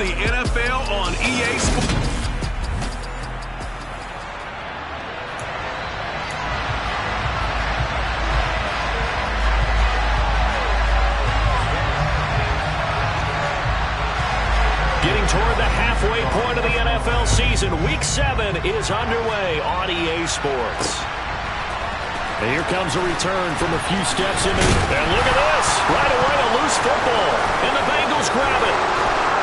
the NFL on EA Sports. Getting toward the halfway point of the NFL season. Week 7 is underway on EA Sports. And here comes a return from a few steps into. And look at this. Right away, a loose football. And the Bengals grab it.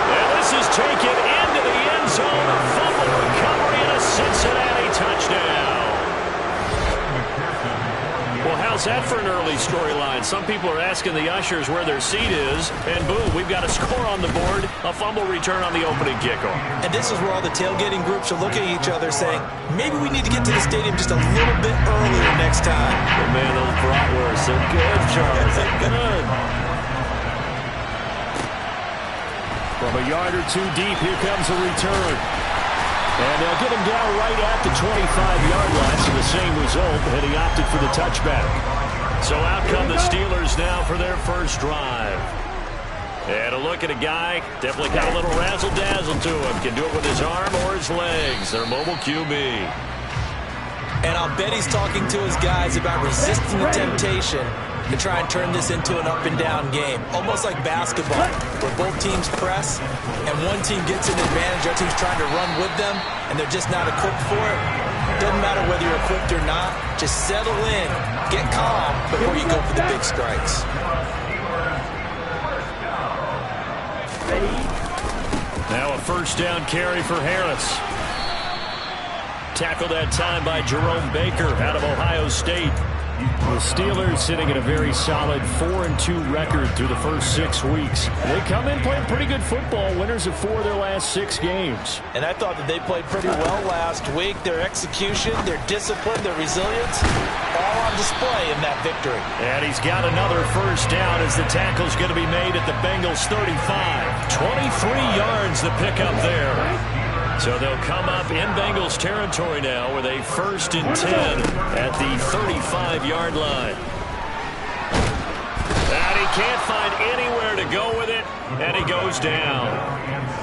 And this is taken into the end zone. A fumble recovery and a Cincinnati touchdown. Well, how's that for an early storyline? Some people are asking the ushers where their seat is, and boom, we've got a score on the board, a fumble return on the opening kickoff. And this is where all the tailgating groups are looking at each other saying, maybe we need to get to the stadium just a little bit earlier next time. Oh, man, those bratwursts, they're good, Charles. They're good. From a yard or two deep, here comes a return. And they'll get him down right at the 25-yard line, so the same result, and he opted for the touchback. So out come the Steelers now for their first drive. And a look at a guy, definitely got a little razzle-dazzle to him. Can do it with his arm or his legs. Their mobile QB. And I'll bet he's talking to his guys about resisting the temptation to try and turn this into an up-and-down game. Almost like basketball, where both teams press, and one team gets an advantage, the other team's trying to run with them, and they're just not equipped for it. Doesn't matter whether you're equipped or not. Just settle in, get calm before you go for the big strikes. Now a first down carry for Harris. Tackled that time by Jerome Baker out of Ohio State. The Steelers sitting at a very solid 4-2 record through the first 6 weeks. They come in playing pretty good football, winners of 4 of their last 6 games. And I thought that they played pretty well last week. Their execution, their discipline, their resilience, all on display in that victory. And he's got another first down as the tackle's going to be made at the Bengals 35. 23 yards the pickup there. So they'll come up in Bengals territory now with a 1st and 10 at the 35-yard line. And he can't find anywhere to go with it, and he goes down.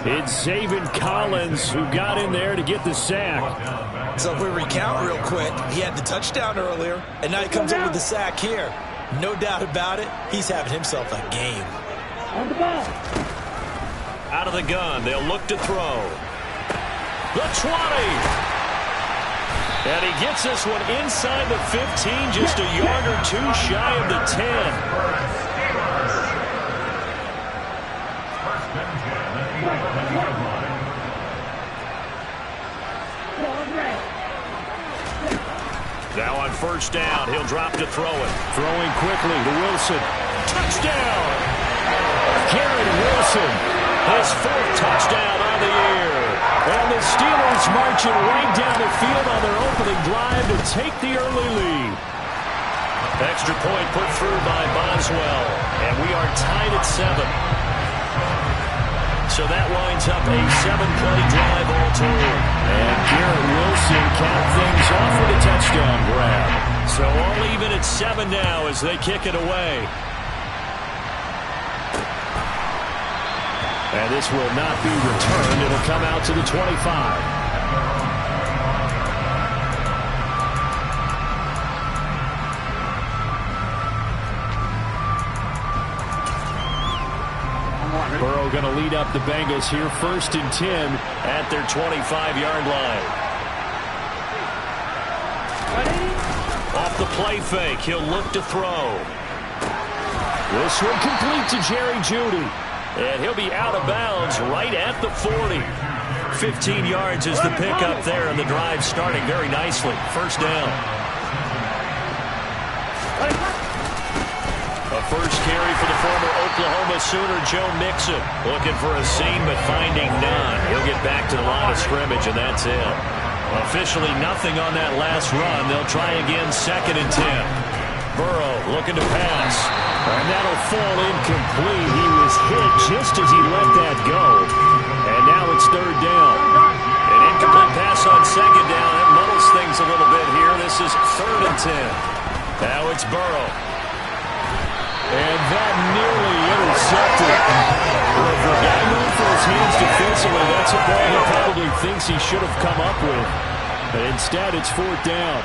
It's Zaven Collins who got in there to get the sack. So if we recount real quick, he had the touchdown earlier, and now he comes up with the sack here. No doubt about it, he's having himself a game. Out of the gun, they'll look to throw. The 20. And he gets this one inside the 15, just a yard or two shy of the 10. Now on first down, he'll drop to throw it. Throwing quickly to Wilson. Touchdown! Garrett Wilson, his 4th touchdown on the year. And the Steelers marching right down the field on their opening drive to take the early lead. Extra point put through by Boswell. And we are tied at 7. So that winds up a 7-play drive all told. And Garrett Wilson capped things off with a touchdown grab. So all even at 7 now as they kick it away. And this will not be returned. It'll come out to the 25. Burrow going to lead up the Bengals here. 1st and 10 at their 25-yard line. Off the play fake, he'll look to throw. This one complete to Jerry Jeudy. And he'll be out of bounds right at the 40. 15 yards is the pickup there, and the drive starting very nicely. First down. A first carry for the former Oklahoma Sooner, Joe Mixon. Looking for a seam, but finding none. He'll get back to the line of scrimmage, and that's it. Officially nothing on that last run. They'll try again, 2nd and 10. Burrow looking to pass. And that'll fall incomplete. He was hit just as he let that go. And now it's 3rd down. An incomplete pass on 2nd down. That muddles things a little bit here. This is 3rd and 10. Now it's Burrow. And that nearly intercepted. Well, for a guy known for his hands defensively, that's a ball he probably thinks he should have come up with. But instead, it's 4th down.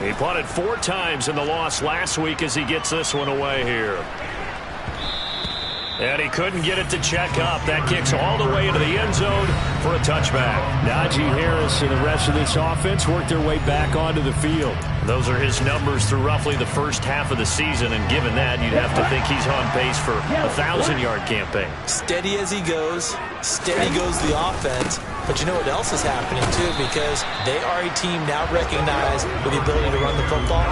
He punted 4 times in the loss last week as he gets this one away here. And he couldn't get it to check up. That kicks all the way into the end zone for a touchback. Najee Harris and the rest of this offense work their way back onto the field. Those are his numbers through roughly the first half of the season, and given that, you'd have to think he's on pace for a 1,000-yard campaign. Steady as he goes, steady goes the offense. But you know what else is happening, too, because they are a team now recognized with the ability to run the football.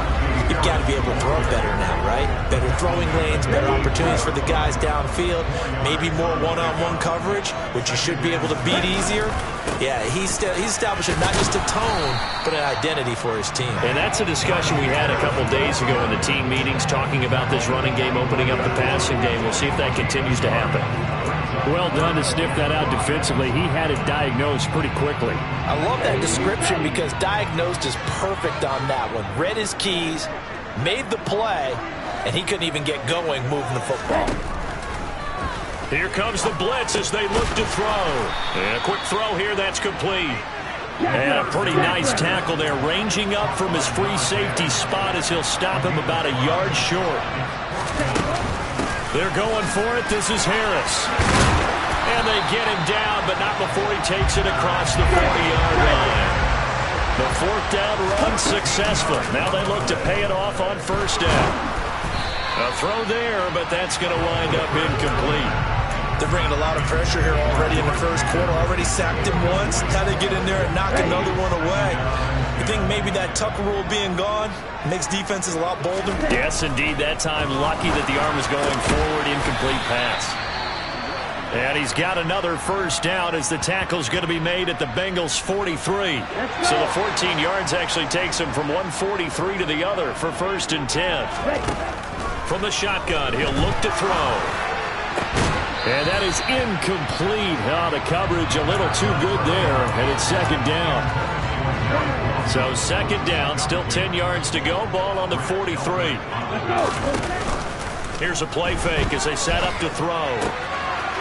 You've got to be able to throw better now, right? Better throwing lanes, better opportunities for the guys downfield, maybe more one-on-one coverage, which you should be able to beat easier. Yeah, he's establishing not just a tone, but an identity for his team. And that's a discussion we had a couple days ago in the team meetings, talking about this running game opening up the passing game. We'll see if that continues to happen. Well done to sniff that out defensively. He had it diagnosed pretty quickly. I love that description because diagnosed is perfect on that one. Read his keys, made the play, and he couldn't even get going moving the football. Here comes the blitz as they look to throw. And a quick throw here, that's complete. And a pretty nice tackle there, ranging up from his free safety spot as he'll stop him about a yard short. They're going for it. This is Harris. And they get him down, but not before he takes it across the 40-yard line. The 4th down run successful. Now they look to pay it off on 1st down. A throw there, but that's going to wind up incomplete. They're bringing a lot of pressure here already in the first quarter. Already sacked him once. How to get in there and knock another one away. You think maybe that Tucker rule being gone makes defenses a lot bolder? Yes, indeed. That time, lucky that the arm was going forward. Incomplete pass. And he's got another 1st down as the tackle's going to be made at the Bengals' 43. So the 14 yards actually takes him from one 43 to the other for 1st and 10. From the shotgun, he'll look to throw. And that is incomplete. Oh, the coverage a little too good there, and it's 2nd down. So 2nd down, still 10 yards to go. Ball on the 43. Here's a play fake as they set up to throw.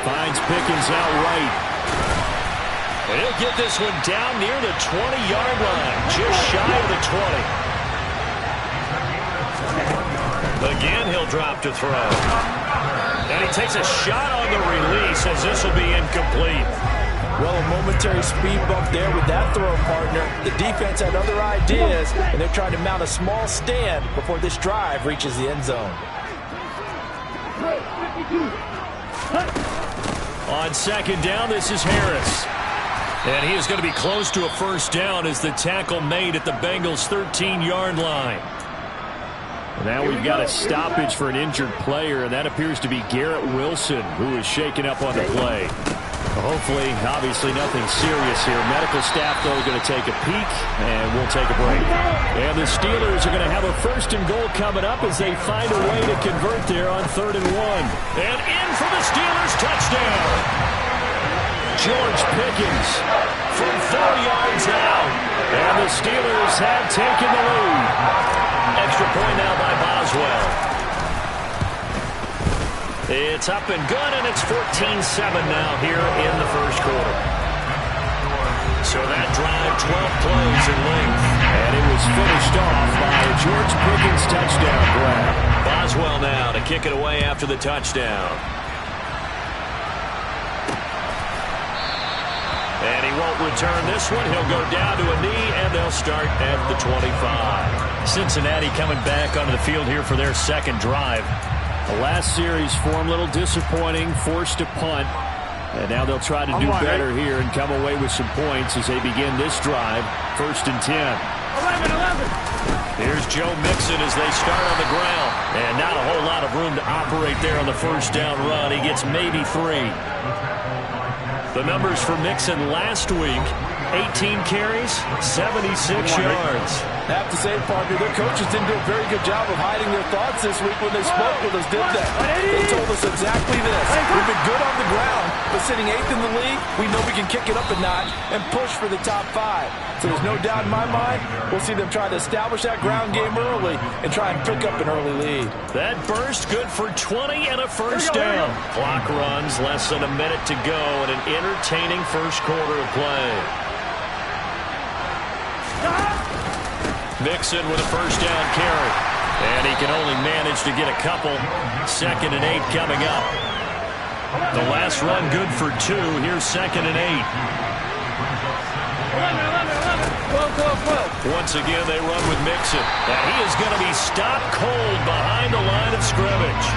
Finds Pickens out right. And he'll get this one down near the 20-yard line, just shy of the 20. Again, he'll drop to throw. And he takes a shot on the release as this will be incomplete. Well, a momentary speed bump there with that throw partner. The defense had other ideas, and they're trying to mount a small stand before this drive reaches the end zone. On 2nd down, this is Harris. And he is going to be close to a 1st down as the tackle made at the Bengals' 13-yard line. Now we've got a stoppage for an injured player, and that appears to be Garrett Wilson, who is shaken up on the play. Hopefully, obviously nothing serious here. Medical staff, though, are going to take a peek, and we'll take a break. And the Steelers are going to have a 1st and goal coming up as they find a way to convert there on 3rd and 1. And in for the Steelers, touchdown! George Pickens from 4 yards out. And the Steelers have taken the lead. Extra point now by Boswell. It's up and good, and it's 14-7 now here in the 1st quarter. So that drive, 12 plays in length. And it was finished off by a George Pickens touchdown grab. Boswell now to kick it away after the touchdown. And he won't return this one. He'll go down to a knee, and they'll start at the 25. Cincinnati coming back onto the field here for their 2nd drive. The last series for them, a little disappointing, forced to punt. And now they'll try to do better here and come away with some points as they begin this drive, 1st and 10. 11. Here's Joe Mixon as they start on the ground. And not a whole lot of room to operate there on the 1st down run. He gets maybe 3. The numbers for Mixon last week, 18 carries, 76 yards. I have to say, partner, their coaches didn't do a very good job of hiding their thoughts this week when they spoke with us, did they? They told us exactly this. We've been good on the ground, but sitting 8th in the league, we know we can kick it up a notch and push for the top 5. So there's no doubt in my mind, we'll see them try to establish that ground game early and try and pick up an early lead. That burst good for 20 and a first down. Clock runs, less than a minute to go, and an entertaining first quarter of play. Mixon with a first down carry. And he can only manage to get a couple. 2nd and 8 coming up. The last run good for 2. Here's 2nd and 8. Once again, they run with Mixon. And he is going to be stopped cold behind the line of scrimmage.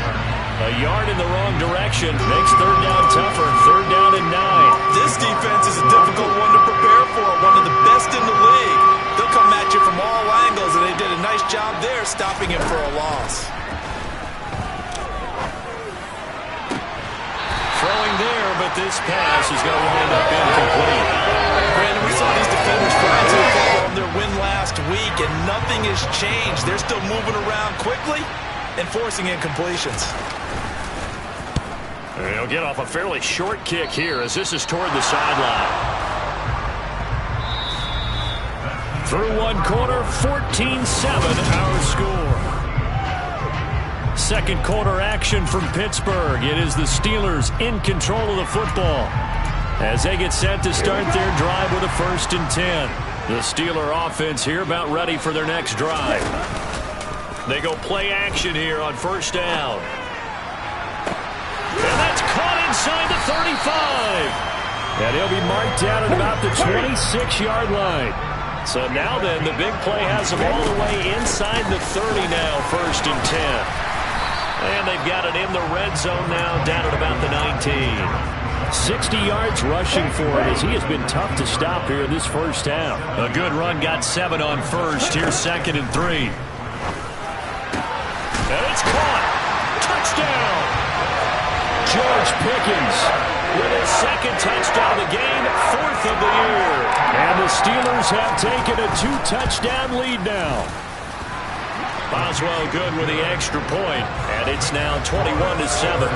A yard in the wrong direction makes 3rd down tougher. 3rd down and 9. This defense is a difficult one to prepare for. One of the best in the league. They'll come at you from all angles, and they did a nice job there stopping him for a loss. Throwing there, but this pass is going to wind up incomplete. Brandon, we saw these defenders trying to follow on their win last week, and nothing has changed. They're still moving around quickly and forcing incompletions. He'll get off a fairly short kick here as this is toward the sideline. Through one quarter, 14-7 our score. Second quarter action from Pittsburgh. It is the Steelers in control of the football as they get set to start their drive with a 1st and 10. The Steeler offense here about ready for their next drive. They go play action here on 1st down. And that's caught inside the 35. And he'll be marked down at about the 26-yard line. So now then, the big play has them all the way inside the 30 now, 1st and 10. And they've got it in the red zone now, down at about the 19. 60 yards rushing for him as he has been tough to stop here in this first half. A good run, got 7 on 1st. Here's 2nd and 3. And it's caught. Touchdown. George Pickens with his 2nd touchdown of the game, 4th of the year. And the Steelers have taken a 2-touchdown lead now. Boswell good with the extra point, and it's now 21-7.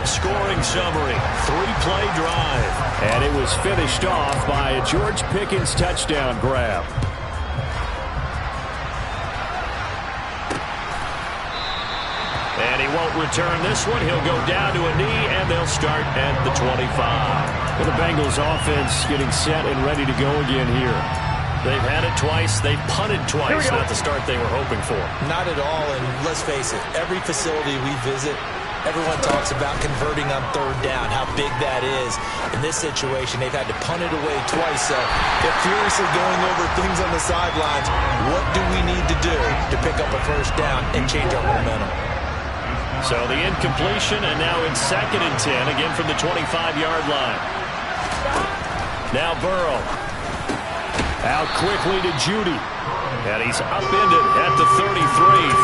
Scoring summary, 3-play drive. And it was finished off by a George Pickens touchdown grab. And he won't return this one. He'll go down to a knee, and they'll start at the 25. Well, the Bengals offense getting set and ready to go again here. They've had it twice. They've punted twice. Not the start they were hoping for. Not at all, and let's face it, every facility we visit, everyone talks about converting on 3rd down, how big that is. In this situation, they've had to punt it away twice, so they're furiously going over things on the sidelines. What do we need to do to pick up a 1st down and change our momentum? So the incompletion, and now it's 2nd and 10, again from the 25-yard line. Now Burrow. Out quickly to Judy. And he's upended at the 33,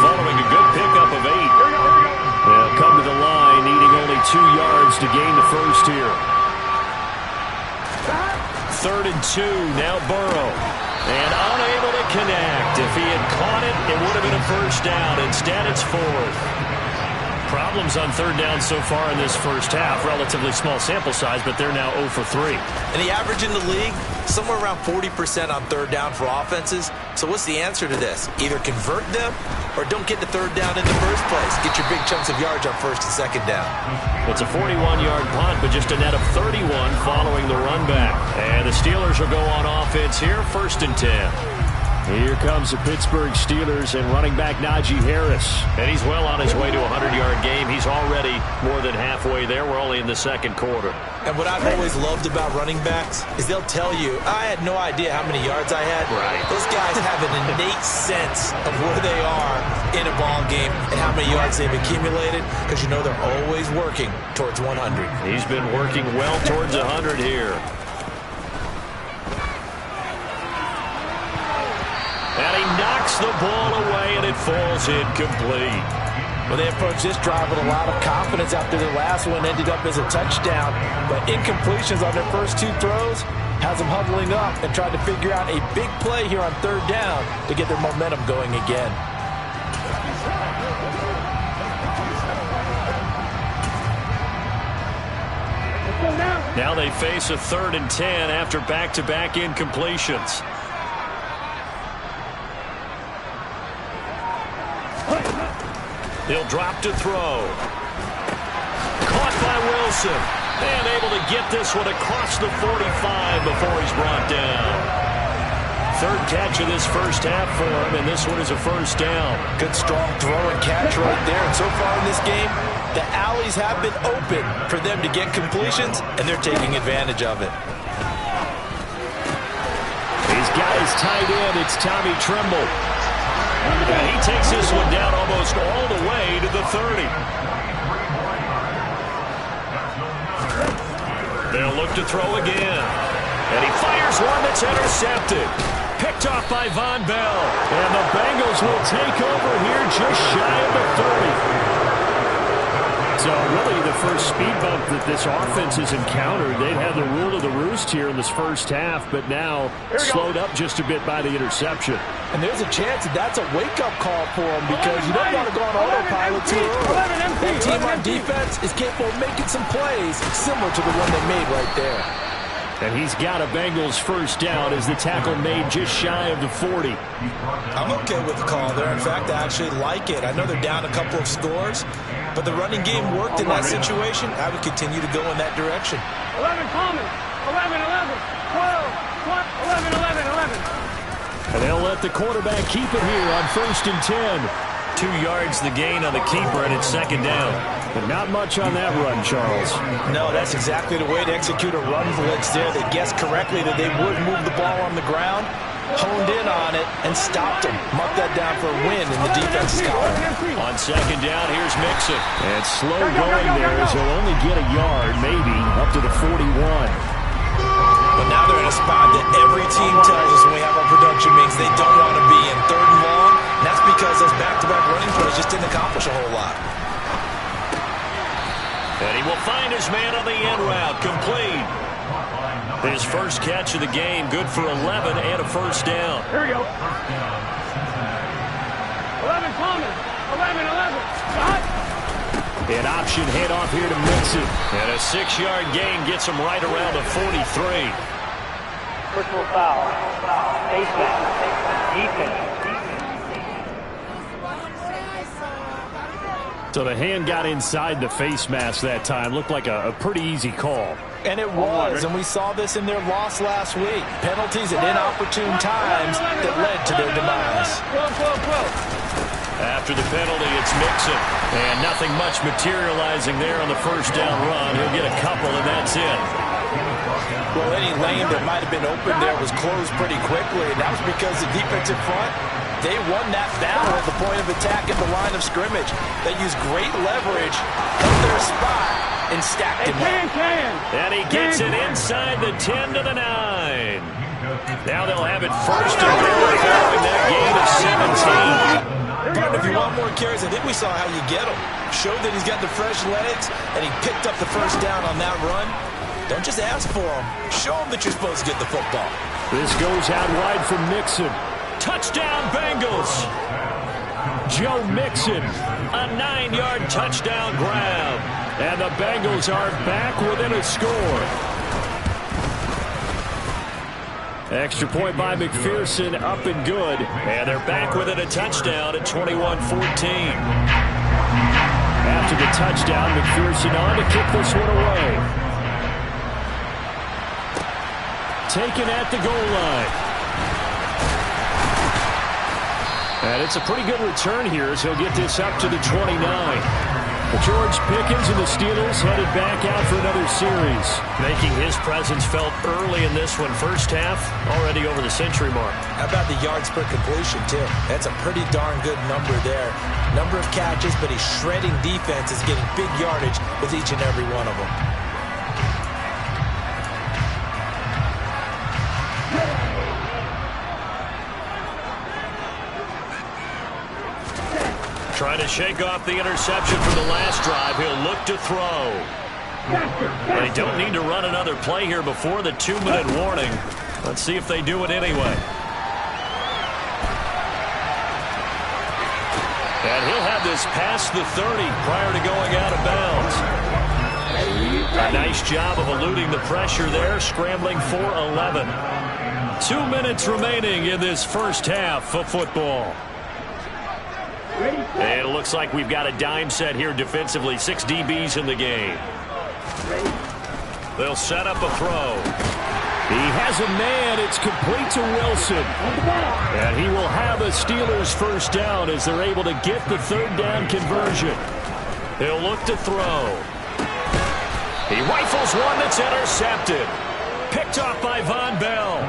following a good pickup of 8. They'll come to the line, needing only 2 yards to gain the first here. 3rd and 2, now Burrow. And unable to connect. If he had caught it, it would have been a 1st down. Instead, it's 4th. Problems on 3rd down so far in this first half. Relatively small sample size, but they're now 0 for 3. And the average in the league, somewhere around 40% on 3rd down for offenses. So what's the answer to this? Either convert them or don't get the 3rd down in the first place. Get your big chunks of yards on 1st and 2nd down. It's a 41-yard punt, but just a net of 31 following the run back. And the Steelers will go on offense here, 1st and 10. Here comes the Pittsburgh Steelers and running back Najee Harris. And he's well on his way to a 100-yard game. He's already more than halfway there. We're only in the 2nd quarter. And what I've always loved about running backs is they'll tell you, I had no idea how many yards I had. Right. Those guys have an innate sense of where they are in a ball game and how many yards they've accumulated, because you know they're always working towards 100. He's been working well towards 100 here. And he knocks the ball away, and it falls incomplete. Well, they approached this drive with a lot of confidence after their last one ended up as a touchdown. But incompletions on their first 2 throws has them huddling up and trying to figure out a big play here on 3rd down to get their momentum going again. Now they face a 3rd and 10 after back-to-back incompletions. He'll drop to throw. Caught by Wilson. And able to get this one across the 45 before he's brought down. 3rd catch of this first half for him, and this one is a 1st down. Good strong throw and catch right there. And so far in this game, the alleys have been open for them to get completions, and they're taking advantage of it. He's got his tight end. It's Tommy Tremble. And he takes this one down almost all the way to the 30. They'll look to throw again. And he fires one that's intercepted. Picked off by Von Bell. And the Bengals will take over here just shy of the 30. So really the first speed bump that this offense has encountered. They'd had the rule of the roost here in this first half, but now slowed up just a bit by the interception. And there's a chance that that's a wake-up call for them because you don't want to go on autopilot too early. That team on defense is capable of making some plays similar to the one they made right there. And he's got a Bengals 1st down as the tackle made just shy of the 40. I'm okay with the call there. In fact, I actually like it. I know they're down a couple of scores, but the running game worked in that situation. I would continue to go in that direction. 11 Coleman, 11, 11, 12, 11, 11, 11. And they'll let the quarterback keep it here on 1st and 10. 2 yards the gain on the keeper, and it's 2nd down. But not much on that run, Charles. No, that's exactly the way to execute a run blitz there. They guessed correctly that they would move the ball on the ground, honed in on it, and stopped them. Mark that down for a win in the defense's column. On 2nd down, here's Mixon. And slow going there as he'll only get a yard, maybe, up to the 41. But now they're in a spot that every team tells us when we have our production meetings they don't want to be in. 3rd and long, and that's because those back-to-back running plays just didn't accomplish a whole lot. And he will find his man on the end route, complete. His first catch of the game, good for 11 and a 1st down. Here we go. 11 Coleman, 11, 11. An option handoff here to Mixon. And a 6-yard gain gets him right around the 43. Personal foul. Face mask. Defense. So the hand got inside the face mask that time. Looked like a pretty easy call. And it was, and we saw this in their loss last week. Penalties at inopportune times that led to their demise. 12. After the penalty, it's Mixon. And nothing much materializing there on the 1st down run. He'll get a couple, and that's it. Well, any lane that might have been open there was closed pretty quickly, and that was because the defensive front, they won that battle at the point of attack at the line of scrimmage. They used great leverage, held their spot, and stacked him up. And he gets it inside the 10 to the 9. Now they'll have it 1st and goal following that gain of 17. But if you want more carries, I think we saw how you get him. Showed that he's got the fresh legs, and he picked up the 1st down on that run. Don't just ask for him. Show him that you're supposed to get the football. This goes out wide from Mixon. Touchdown, Bengals. Joe Mixon, a 9-yard touchdown grab. And the Bengals are back within a score. Extra point by McPherson, up and good. And they're back within a touchdown at 21-14. After the touchdown, McPherson on to kick this one away. Taken at the goal line. And it's a pretty good return here as he'll get this up to the 29. George Pickens and the Steelers headed back out for another series. Making his presence felt early in this one. First half, already over the century mark. How about the yards per completion, too? That's a pretty darn good number there. Number of catches, but he's shredding defenses, getting big yardage with each and every one of them. Trying to shake off the interception from the last drive. He'll look to throw. They don't need to run another play here before the 2-minute warning. Let's see if they do it anyway. And he'll have this past the 30 prior to going out of bounds. A nice job of eluding the pressure there, scrambling for 11. 2 minutes remaining in this first half of football. And it looks like we've got a dime set here defensively. 6 DBs in the game. They'll set up a throw. He has a man. It's complete to Wilson. And he will have a Steelers first down as they're able to get the third down conversion. He'll look to throw. He rifles one that's intercepted. Picked off by Von Bell.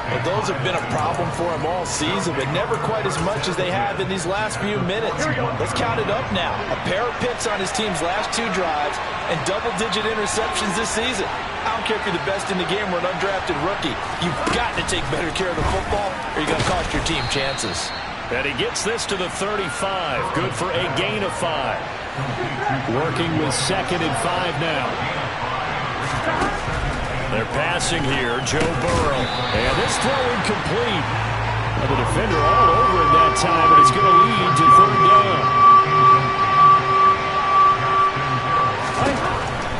Well, those have been a problem for him all season, but never quite as much as they have in these last few minutes. Let's count it up now. A pair of picks on his team's last 2 drives and double-digit interceptions this season. I don't care if you're the best in the game or an undrafted rookie. You've got to take better care of the football or you're going to cost your team chances. And he gets this to the 35. Good for a gain of 5. Working with 2nd and 5 now. They're passing here, Joe Burrow. And this throw incomplete. And the defender all over him that time, and it's going to lead to third down.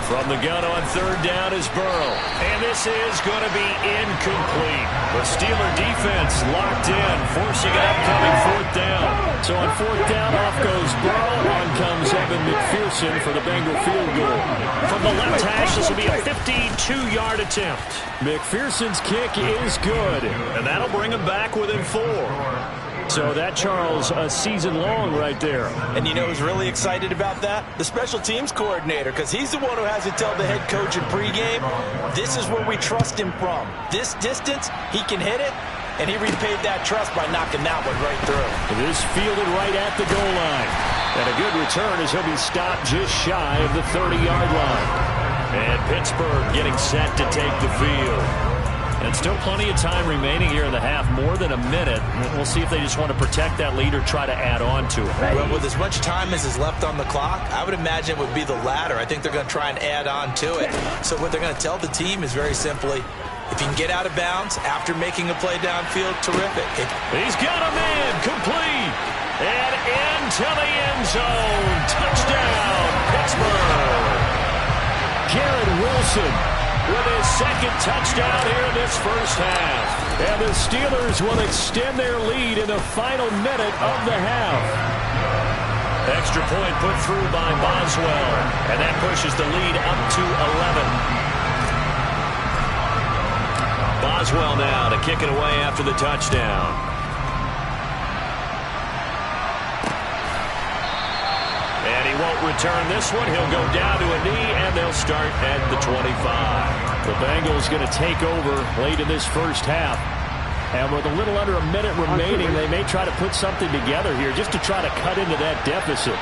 From the gun on third down is Burrow. And this is going to be incomplete. The Steeler defense locked in, forcing an upcoming 4th down. So on 4th down, off goes Burrow. On comes Evan McPherson for the Bengal field goal. From the left hash, this will be a 52-yard attempt. McPherson's kick is good. And that'll bring him back within 4. So that, Charles, a season long right there. And you know who's really excited about that? The special teams coordinator, because he's the one who has to tell the head coach in pregame, this is where we trust him from. This distance, he can hit it, and he repaid that trust by knocking that one right through. It is fielded right at the goal line. And a good return as he'll be stopped just shy of the 30-yard line. And Pittsburgh getting set to take the field. And still plenty of time remaining here in the half, more than a minute. We'll see if they just want to protect that lead or try to add on to it. Well, with as much time as is left on the clock, I would imagine it would be the latter. I think they're going to try and add on to it. So what they're going to tell the team is very simply, if you can get out of bounds after making a play downfield, terrific. He's got a man, complete, and into the end zone. Touchdown, Pittsburgh. Garrett Wilson with his 2nd touchdown here in this first half. And the Steelers will extend their lead in the final minute of the half. Extra point put through by Boswell. And that pushes the lead up to 11. Boswell now to kick it away after the touchdown. And he won't return this one. He'll go down to a knee, and they'll start at the 25. The Bengals going to take over late in this first half. And with a little under a minute remaining, they may try to put something together here just to try to cut into that deficit.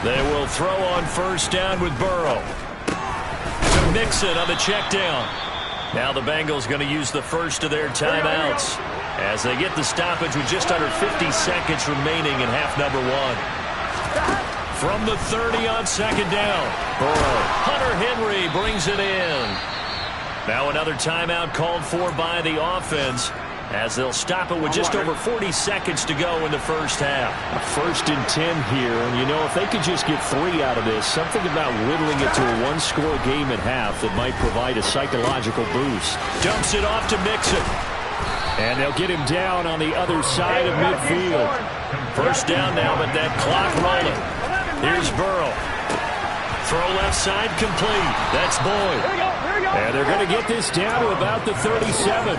They will throw on first down with Burrow. To Mixon on the check down. Now the Bengals going to use the first of their timeouts as they get the stoppage with just under 50 seconds remaining in half number 1. From the 30 on 2nd down. Burrow. Hunter Henry brings it in. Now another timeout called for by the offense as they'll stop it with just over 40 seconds to go in the first half. A 1st and 10 here, and you know, if they could just get 3 out of this, something about whittling it to a 1-score game at half that might provide a psychological boost. Dumps it off to Mixon. And they'll get him down on the other side of midfield. First down now, but that clock rolling. Here's Burrow. Throw left side complete. That's Boyd. And they're going to get this down to about the 37.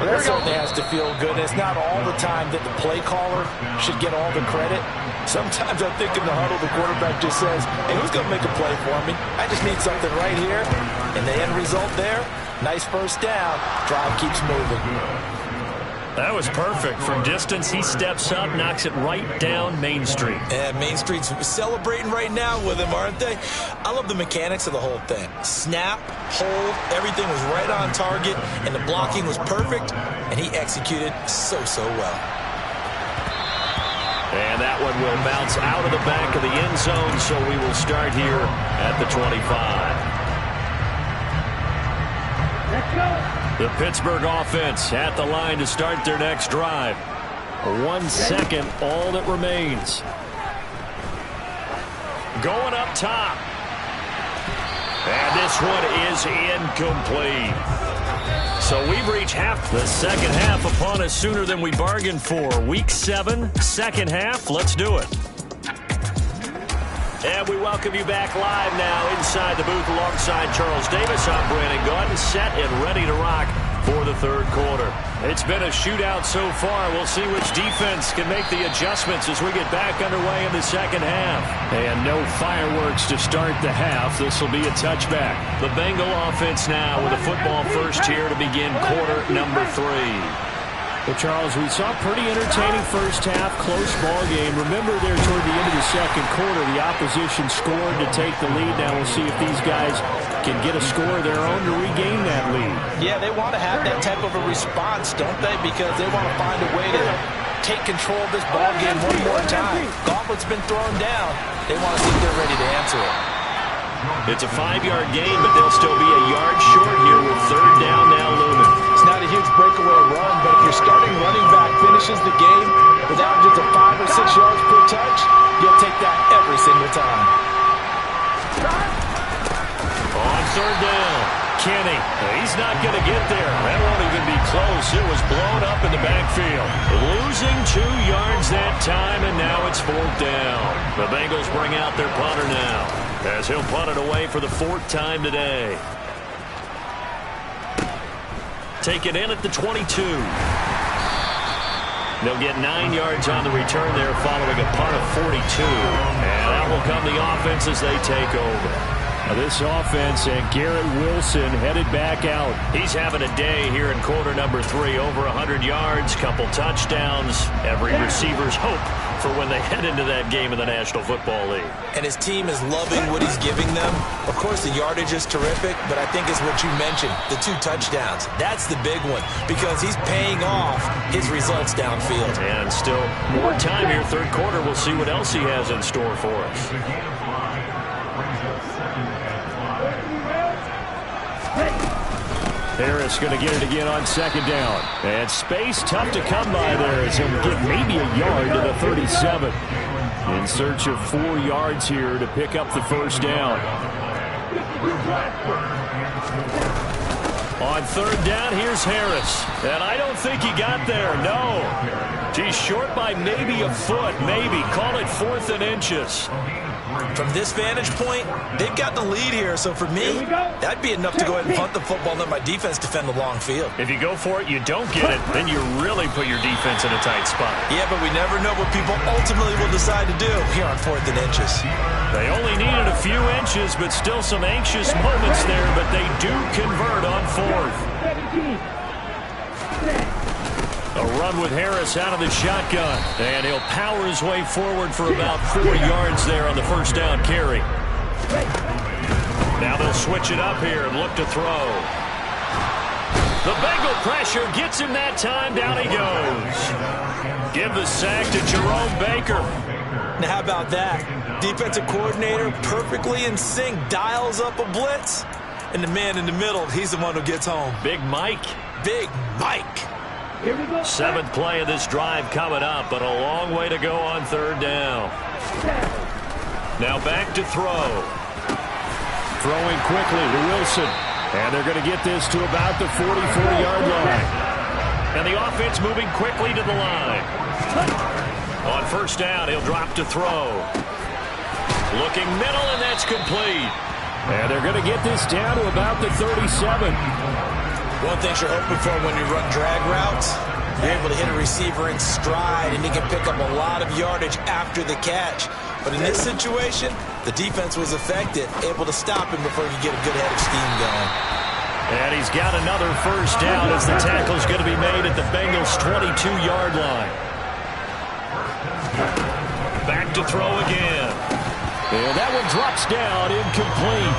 Well, that certainly has to feel good. It's not all the time that the play caller should get all the credit. Sometimes I think in the huddle, the quarterback just says, hey, who's going to make a play for me? I just need something right here. And the end result there, nice first down. Drive keeps moving. That was perfect. From distance, he steps up, knocks it right down Main Street. And Main Street's celebrating right now with him, aren't they? I love the mechanics of the whole thing. Snap, hold, everything was right on target, and the blocking was perfect, and he executed so well. And that one will bounce out of the back of the end zone, so we will start here at the 25. Let's go. The Pittsburgh offense at the line to start their next drive. 1 second, all that remains. Going up top. And this one is incomplete. So we've reached the second half upon us sooner than we bargained for. Week 7, second half. Let's do it. And we welcome you back live now inside the booth alongside Charles Davis. I'm Brandon Gaudin, set and ready to rock for the third quarter. It's been a shootout so far. We'll see which defense can make the adjustments as we get back underway in the second half. And no fireworks to start the half. This will be a touchback. The Bengal offense now with a football first here to begin quarter number 3. Well, Charles, we saw a pretty entertaining first half, close ball game. Remember there toward the end of the second quarter, the opposition scored to take the lead. Now we'll see if these guys can get a score of their own to regain that lead. Yeah, they want to have that type of a response, don't they? Because they want to find a way to take control of this ball game one more time. Gauntlet's been thrown down. They want to see if they're ready to answer it. It's a 5-yard gain, but they'll still be a yard short here with third down now looming. It's not a huge breakaway run, but if your starting running back finishes the game with averages of 5 or 6 yards per touch, you'll take that every single time. On third down, Kenny. He's not going to get there. That won't even be close. It was blown up in the backfield. Losing 2 yards that time, and now it's fourth down. The Bengals bring out their punter now, as he'll punt it away for the 4th time today. Take it in at the 22. They'll get 9 yards on the return there following a punt of 42. And out will come the offense as they take over. Now this offense and Garrett Wilson headed back out. He's having a day here in quarter number 3. Over 100 yards, couple touchdowns. Every receiver's hope for when they head into that game in the National Football League. And his team is loving what he's giving them. Of course, the yardage is terrific, but I think it's what you mentioned, the 2 touchdowns. That's the big one because he's paying off his results downfield. And still more time here, third quarter. We'll see what else he has in store for us. Harris going to get it again on second down. And space tough to come by there as he'll get maybe a yard to the 37. In search of 4 yards here to pick up the first down. On third down, here's Harris. And I don't think he got there, no. He's short by maybe a foot, maybe. Call it 4th and inches. From this vantage point, they've got the lead here. So for me, that'd be enough to go ahead and punt the football and let my defense defend the long field. If you go for it, you don't get it, then you really put your defense in a tight spot. Yeah, but we never know what people ultimately will decide to do here on 4th and inches. They only needed a few inches, but still some anxious moments there, but they do convert on 4th. A run with Harris out of the shotgun. And he'll power his way forward for about 4 yards there on the first down carry. Now they'll switch it up here and look to throw. The Bengal pressure gets him that time. Down he goes. Give the sack to Jerome Baker. Now how about that? Defensive coordinator perfectly in sync, dials up a blitz. And the man in the middle, he's the one who gets home. Big Mike. Big Mike. 7th play of this drive coming up, but a long way to go on third down. Now back to throw. Throwing quickly to Wilson. And they're going to get this to about the 44-yard line. And the offense moving quickly to the line. On first down, he'll drop to throw. Looking middle, and that's complete. And they're going to get this down to about the 37. One thing you're hoping for when you run drag routes, you're able to hit a receiver in stride, and he can pick up a lot of yardage after the catch. But in this situation, the defense was effective, able to stop him before he could get a good head of steam going. And he's got another first down as the tackle's going to be made at the Bengals' 22-yard line. Back to throw again. And that one drops down, incomplete.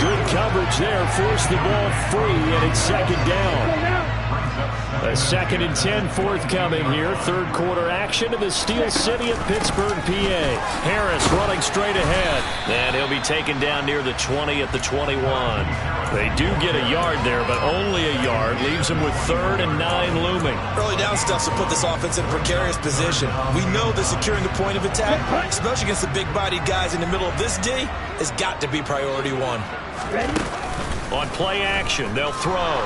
Good coverage there, forced the ball free, and it's second down. A 2nd and 10 forthcoming here. Third quarter action in the Steel City of Pittsburgh, PA. Harris running straight ahead. And he'll be taken down near the 20 at the 21. They do get a yard there, but only a yard. Leaves them with 3rd and 9 looming. Early down stuff will put this offense in a precarious position. We know that securing the point of attack, especially against the big-bodied guys in the middle of this D, has got to be priority one. On play action, they'll throw.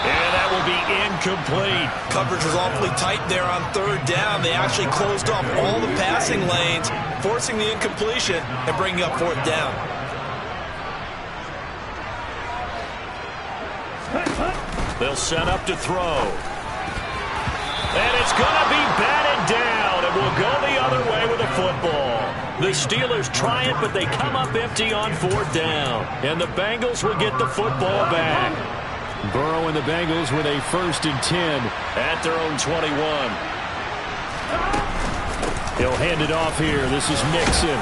And that will be incomplete. Coverage was awfully tight there on 3rd down. They actually closed off all the passing lanes, forcing the incompletion and bringing up 4th down. They'll set up to throw. And it's going to be batted down. It will go the other way with the football. The Steelers try it, but they come up empty on 4th down. And the Bengals will get the football back. Burrow and the Bengals with a 1st and 10 at their own 21. He'll hand it off here. This is Mixon.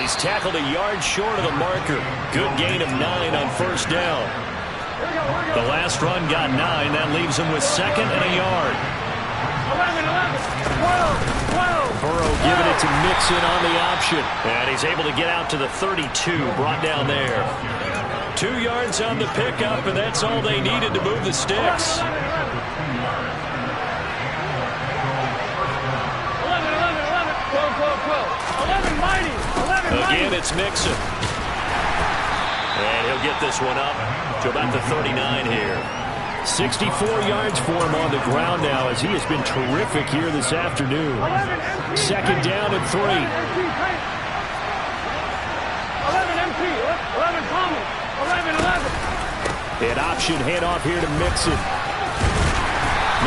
He's tackled a yard short of the marker. Good gain of 9 on 1st down. The last run got 9. That leaves him with 2nd and a yard. 12. Burrow giving it to Mixon on the option. And he's able to get out to the 32, brought down there. 2 yards on the pickup, and that's all they needed to move the sticks. 11 mighty. 11 mighty. Again, it's Mixon. And he'll get this one up to about the 39 here. 64 yards for him on the ground now as he has been terrific here this afternoon. 2nd down and 3. 11 MP. 11 Thomas. 11. An option handoff here to Mixon.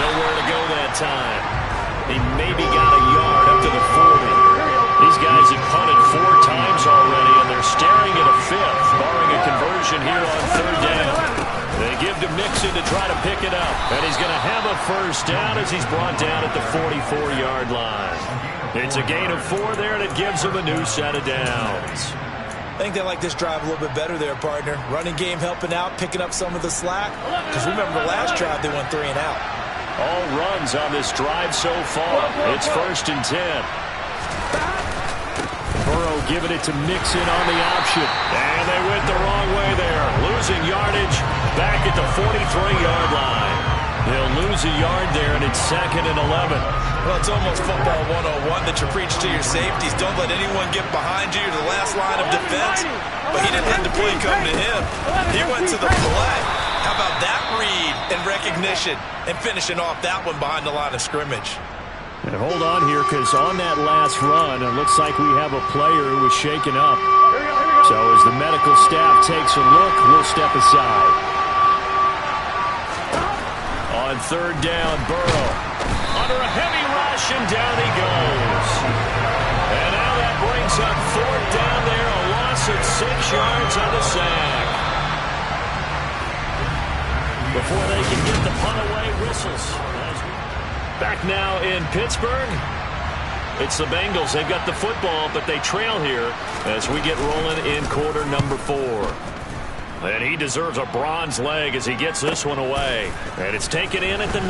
Nowhere to go that time. He maybe got a yard up to the 40. These guys have punted 4 times already, and they're staring at a 5th, barring a conversion here on 3rd down. They give to Mixon to try to pick it up, and he's going to have a first down as he's brought down at the 44-yard line. It's a gain of 4 there, and it gives him a new set of downs. I think they like this drive a little bit better there, partner. Running game helping out, picking up some of the slack. Because remember the last drive, they went 3 and out. All runs on this drive so far. It's 1st and 10. Burrow giving it to Mixon on the option. And they went the wrong way there. Losing yardage back at the 43-yard line. They'll lose a yard there, and it's 2nd and 11. Well, it's almost football 101 that you preach to your safeties. Don't let anyone get behind you to the last line of defense. But he didn't let the play come to him. He went to the play. How about that read and recognition and finishing off that one behind the line of scrimmage? And hold on here, because on that last run, it looks like we have a player who was shaken up. So as the medical staff takes a look, we'll step aside. On 3rd down, Burrow under a heavy rush, and down he goes. And now that brings up 4th down there, a loss of 6 yards on the sack. Before they can get the punt away, whistles. Back now in Pittsburgh. It's the Bengals. They've got the football, but they trail here as we get rolling in quarter number 4. And he deserves a bronze leg as he gets this one away. And it's taken in at the 9.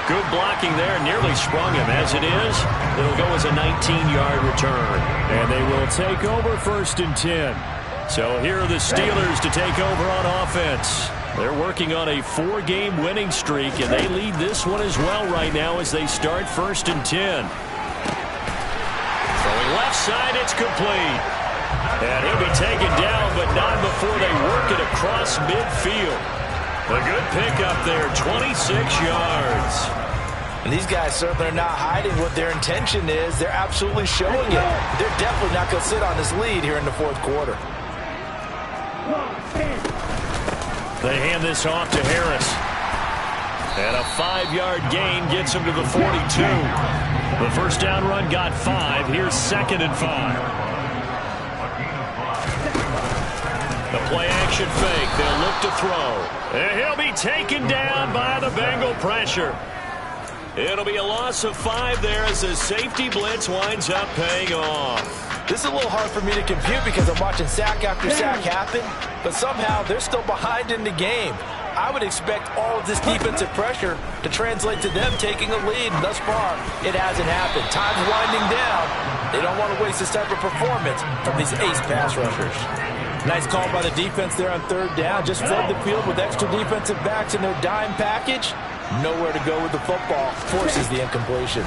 Good blocking there. Nearly sprung him. As it is, it'll go as a 19-yard return. And they will take over 1st and 10. So here are the Steelers to take over on offense. They're working on a 4-game winning streak, and they lead this one as well right now as they start 1st and 10. Throwing left side, it's complete. And he'll be taken down, but not before they work it across midfield. A good pickup there, 26 yards. And these guys certainly are not hiding what their intention is. They're absolutely showing it. They're definitely not going to sit on this lead here in the 4th quarter. They hand this off to Harris. And a 5-yard gain gets him to the 42. The first down run got 5. Here's 2nd and 5. Motion fake. They'll look to throw. And he'll be taken down by the Bengal pressure. It'll be a loss of 5 there as the safety blitz winds up paying off. This is a little hard for me to compute because I'm watching sack after sack happen, but somehow they're still behind in the game. I would expect all of this defensive pressure to translate to them taking a lead, and thus far, it hasn't happened. Time's winding down. They don't want to waste this type of performance from these ace pass rushers. Nice call by the defense there on 3rd down. Just flood the field with extra defensive backs in their dime package. Nowhere to go with the football. Forces the incompletion.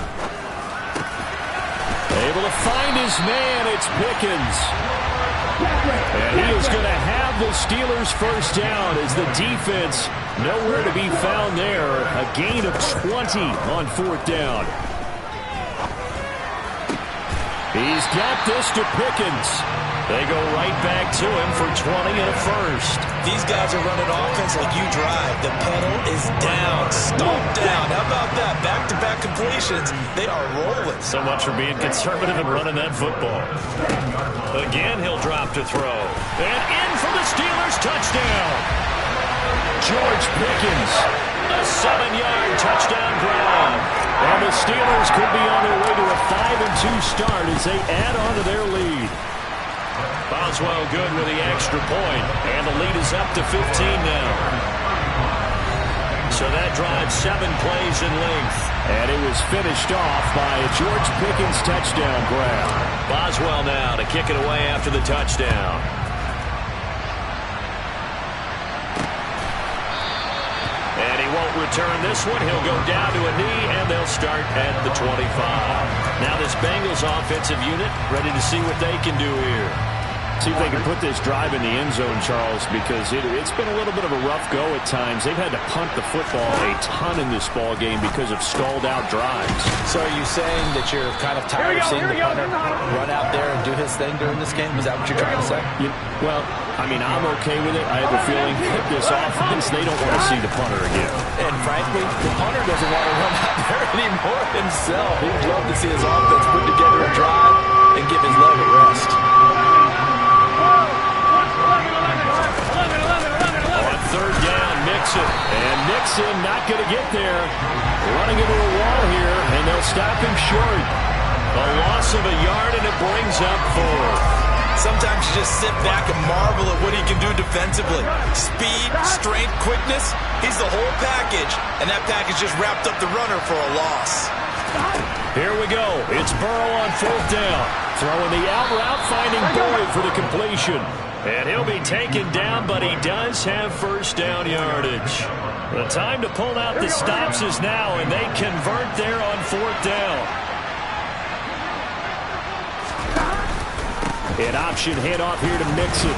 Able to find his man. It's Pickens. And he is going to have the Steelers first down as the defense nowhere to be found there. A gain of 20 on 4th down. He's got this to Pickens. They go right back to him for 20 and a first. These guys are running offense like you drive. The pedal is down, stomped down. How about that? Back-to-back completions. They are rolling. So much for being conservative and running that football. Again, he'll drop to throw. And in for the Steelers touchdown. George Pickens. A 7-yard touchdown grab. And the Steelers could be on their way to a 5-2 start as they add on to their lead. Boswell good with the extra point, and the lead is up to 15 now. So that drives 7 plays in length. And it was finished off by a George Pickens touchdown grab. Boswell now to kick it away after the touchdown. And he won't return this one. He'll go down to a knee, and they'll start at the 25. Now this Bengals offensive unit ready to see what they can do here. See if they can put this drive in the end zone, Charles, because it's been a little bit of a rough go at times. They've had to punt the football a ton in this ball game because of stalled-out drives. So are you saying that you're kind of tired of seeing the punter run out there and do his thing during this game? Is that what you're trying to say? Well, I mean, I'm okay with it. I have a feeling that this offense, they don't want to see the punter again. And frankly, the punter doesn't want to run out there anymore himself. He'd love to see his offense put together a drive and give his leg a rest. On 3rd down, Mixon. And Mixon not going to get there. Running into a wall here, and they'll stop him short. A loss of a yard, and it brings up 4. Sometimes you just sit back and marvel at what he can do defensively. Speed, strength, quickness, he's the whole package. And that package just wrapped up the runner for a loss. Here we go. It's Burrow on 4th down. Throwing the out route, finding Boyd for the completion. And he'll be taken down, but he does have first down yardage. The time to pull out the stops is now, and they convert there on 4th down. An option handoff here to Mixon.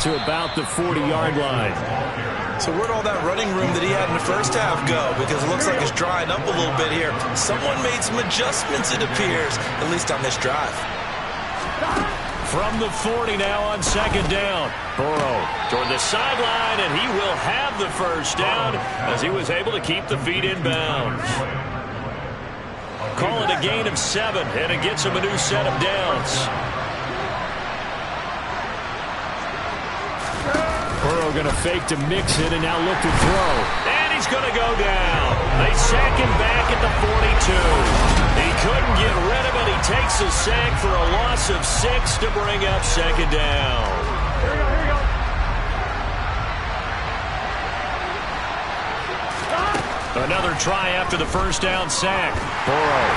To about the 40-yard line. So where'd all that running room that he had in the first half go? Because it looks like it's drying up a little bit here. Someone made some adjustments, it appears, at least on this drive. From the 40 now on 2nd down. Burrow toward the sideline, and he will have the first down as he was able to keep the feet in bounds. Call it a gain of 7, and it gets him a new set of downs. Burrow going to fake to Mixon and now look to throw. And he's going to go down. They sack him back at the 42. He couldn't get rid of it. He takes a sack for a loss of 6 to bring up 2nd down. Here we go. Another try after the first down sack. Burrow.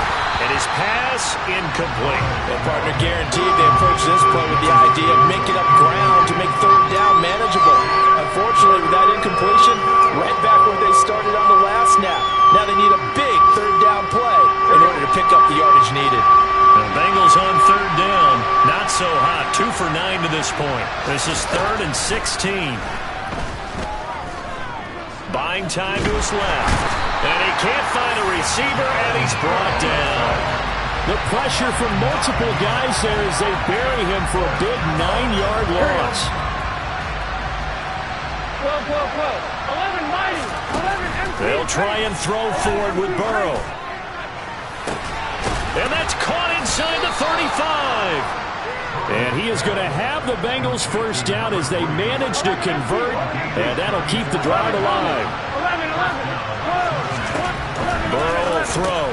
And his pass incomplete. Well, partner, guaranteed they approach this play with the idea of making up ground to make 3rd down manageable. Unfortunately, with that incompletion, right back where they started on the last snap. Now they need a big 3rd down play in order to pick up the yardage needed. The Bengals on 3rd down. Not so hot. 2 for 9 to this point. This is 3rd and 16. Buying time to his left. And he can't find a receiver, and he's brought down. The pressure from multiple guys there as they bury him for a big 9-yard loss. 11 mighty. 11 empty. They'll try and throw forward with Burrow. And that's caught inside the 35. And he is going to have the Bengals first down as they manage to convert, and that'll keep the drive alive. 11. Burrow will throw.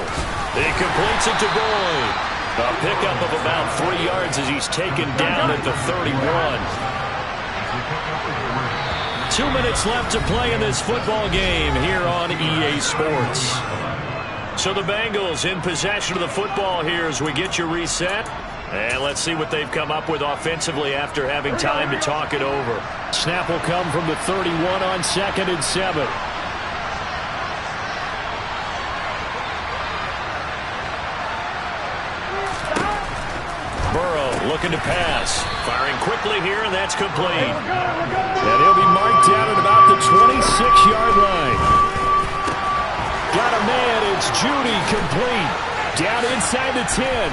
He completes it to Boyd. A pickup of about 3 yards as he's taken down at the 31. 2 minutes left to play in this football game here on EA Sports. So the Bengals in possession of the football here as we get you reset. And let's see what they've come up with offensively after having time to talk it over. Snap will come from the 31 on 2nd and 7. Burrow looking to pass. Firing quickly here, and that's complete. And he'll be marked down at about the 26-yard line. Got a man. It's Judy complete. Down inside the 10.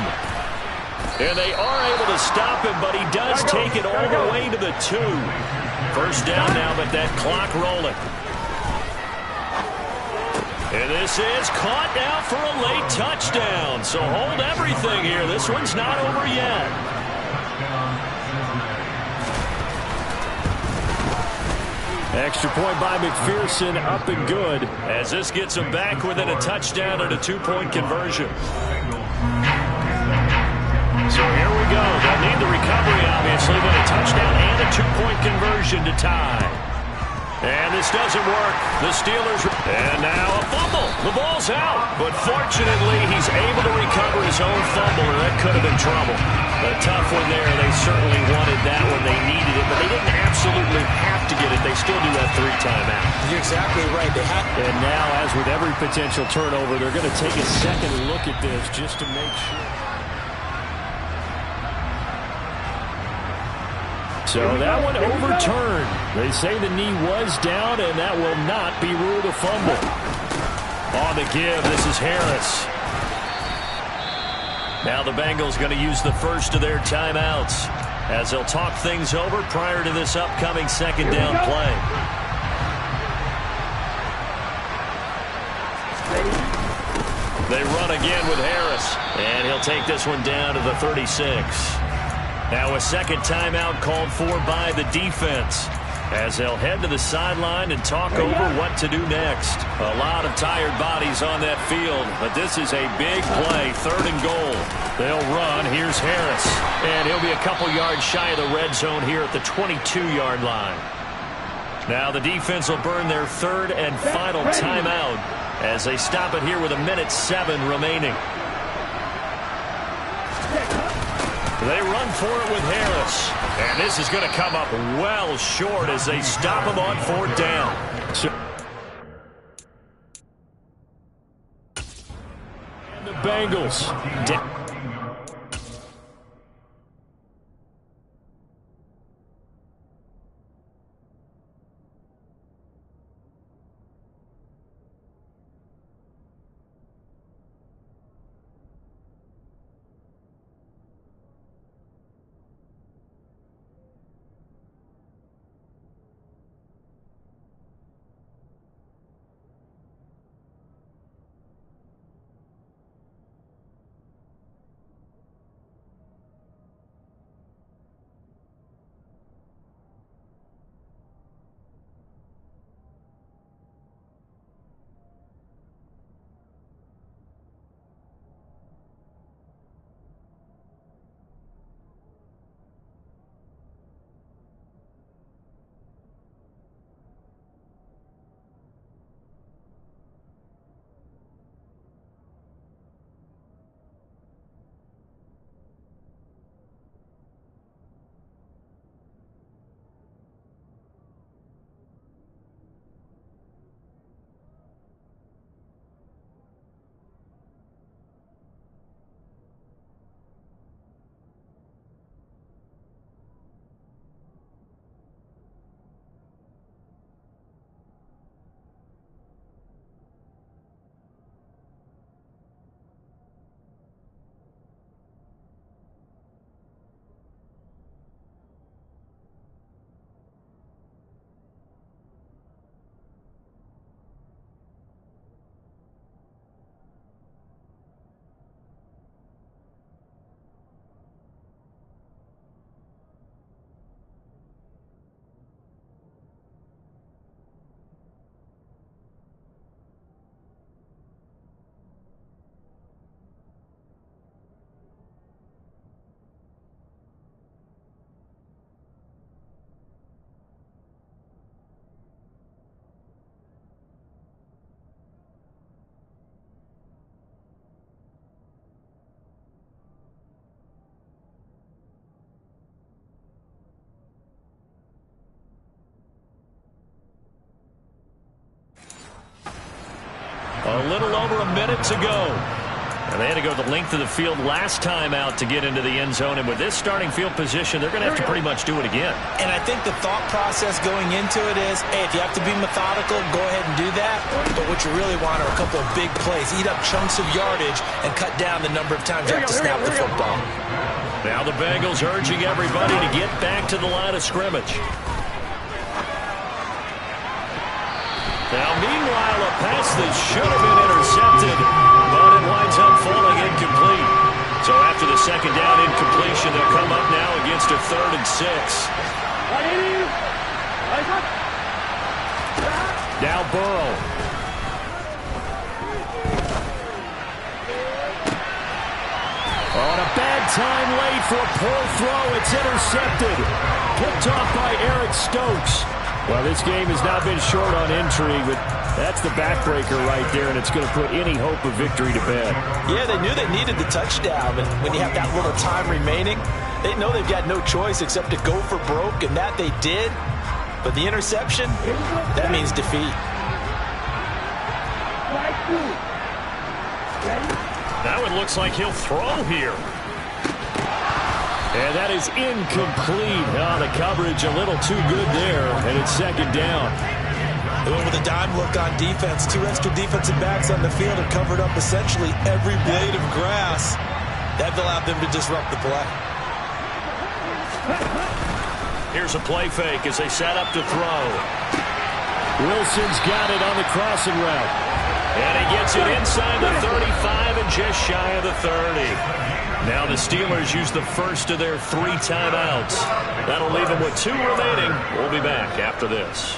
And they are able to stop him, but he does take it all the way to the 2. First down now, but that clock rolling. And this is caught now for a late touchdown. So hold everything here. This one's not over yet. Extra point by McPherson, up and good. As this gets him back within a touchdown and a 2-point conversion. So here we go. They'll need the recovery, obviously, but a touchdown and a 2-point conversion to tie. And this doesn't work. The Steelers. And now a fumble. The ball's out. But fortunately, he's able to recover his own fumble, and that could have been trouble. A tough one there. They certainly wanted that when they needed it, but they didn't absolutely have to get it. They still do have 3 timeouts. You're exactly right. They have. And now, as with every potential turnover, they're going to take a second look at this just to make sure. So that one overturned. They say the knee was down, and that will not be ruled a fumble. On the give, this is Harris. Now the Bengals going to use the first of their timeouts as they'll talk things over prior to this upcoming second down play. They run again with Harris, and he'll take this one down to the 36. Now a second timeout called for by the defense as they'll head to the sideline and talk over what to do next. A lot of tired bodies on that field, but this is a big play, 3rd and goal. They'll run. Here's Harris, and he'll be a couple yards shy of the red zone here at the 22-yard line. Now the defense will burn their 3rd and final timeout as they stop it here with 1:07 remaining. They run for it with Harris. And this is going to come up well short as they stop him on 4th down. And the Bengals. A little over a minute to go. And they had to go the length of the field last time out to get into the end zone. And with this starting field position, they're going to have to pretty much do it again. And I think the thought process going into it is, hey, if you have to be methodical, go ahead and do that. But what you really want are a couple of big plays. Eat up chunks of yardage and cut down the number of times you have to snap the football. Now the Bengals urging everybody to get back to the line of scrimmage. Now, meanwhile, a pass that should have been intercepted, but it winds up falling incomplete. So after the second down incompletion, they'll come up now against a 3rd and 6. Now Burrow. On a bad time late for a poor throw. It's intercepted. Picked off by Eric Stokes. Well, this game has not been short on intrigue, but that's the backbreaker right there, and it's going to put any hope of victory to bed. Yeah, they knew they needed the touchdown, and when you have that little time remaining, they know they've got no choice except to go for broke, and that they did. But the interception, that means defeat. Now it looks like he'll throw here. And that is incomplete. Oh, the coverage a little too good there, and it's second down. They went with a dime look on defense. 2 extra defensive backs on the field have covered up essentially every blade of grass. That allowed them to disrupt the play. Here's a play fake as they set up to throw. Wilson's got it on the crossing route. And he gets it inside the 35 and just shy of the 30. Now the Steelers use the first of their 3 timeouts. That'll leave them with 2 remaining. We'll be back after this.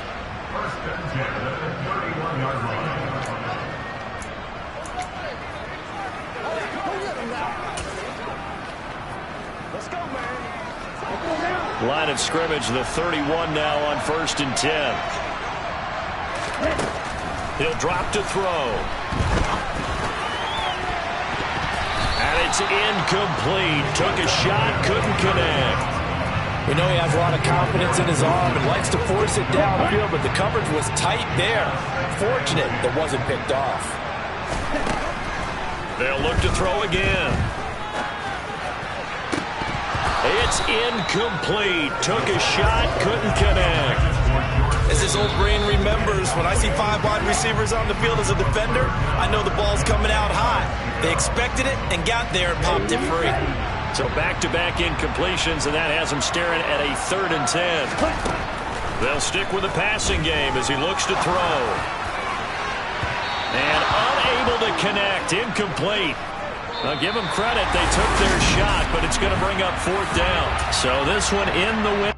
Line of scrimmage, the 31 now on 1st and 10. He'll drop to throw. And it's incomplete. Took a shot, couldn't connect. We know he has a lot of confidence in his arm and likes to force it downfield, but the coverage was tight there. Fortunate that wasn't picked off. They'll look to throw again. It's incomplete. Took a shot, couldn't connect. As his old brain remembers, when I see 5 wide receivers on the field as a defender, I know the ball's coming out hot. They expected it and got there and popped it free. So back-to-back incompletions, and that has him staring at a 3rd and 10. They'll stick with the passing game as he looks to throw. And unable to connect. Incomplete. Now, give them credit. They took their shot, but it's going to bring up 4th down. So this one in the win.